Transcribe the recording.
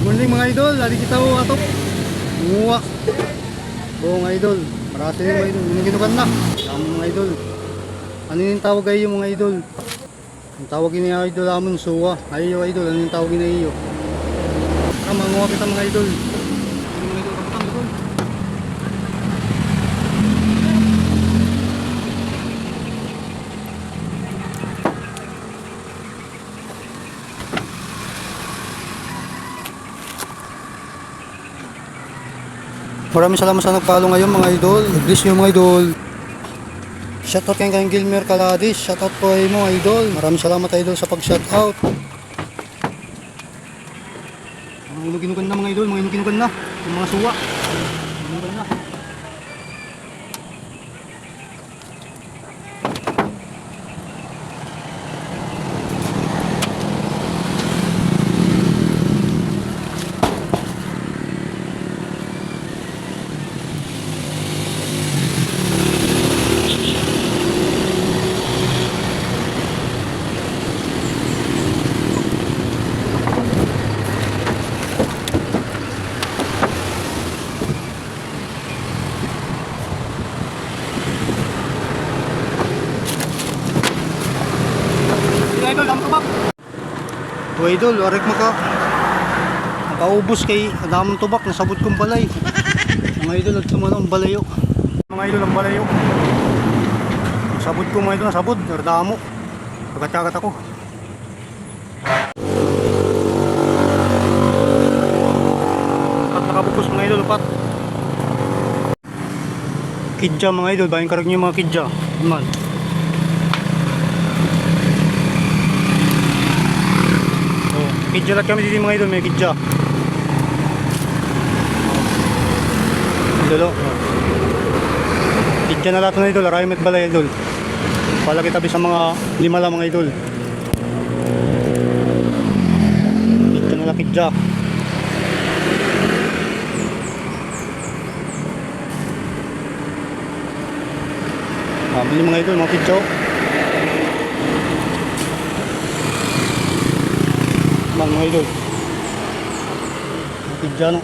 Morning mga idol, lali kita ho atok. Munguha. Oo mga idol, marasa yung mga idol. Ginugan na. Tama mga idol. Ano yung tawag kayo mga idol? Ang tawag ni idol amon suwa. Ayo idol, ano yung tawag ni iyo? Tara manguha kita mga idol. Mga idol, kamutan idol. Maraming salamat sa nagpalo ngayon mga idol. Bless you mga idol. Shoutout kay Gilmer Caladis. Shoutout po ay mo idol. Maraming salamat idol sa pag-shoutout. Mga inuginugan na mga idol. Mga inuginugan na. Yung mga suwa. Inuginugan na. Idol, dami tubak. O idol, warik makaubos kay damang tubak, nasabot kong balay. Mga idol, nagtumano ang balayo. Mga idol, ang balayo. Nasabot ko mga idol, nasabot, nardamo. Pagkatsagat ako. At nakabukos mga idol, upat. Kidja mga idol, bayan karag nyo mga kidja. Iman. Kidja lang kami dito mga idol, may kidja. Idol, kidja na lahat mga idol, arayo met balay idol. Palagi tabi sa mga lima lang mga idol. Kidja na lang kidja. Bili mga idol, mga kidja. Mga idol, kidja no.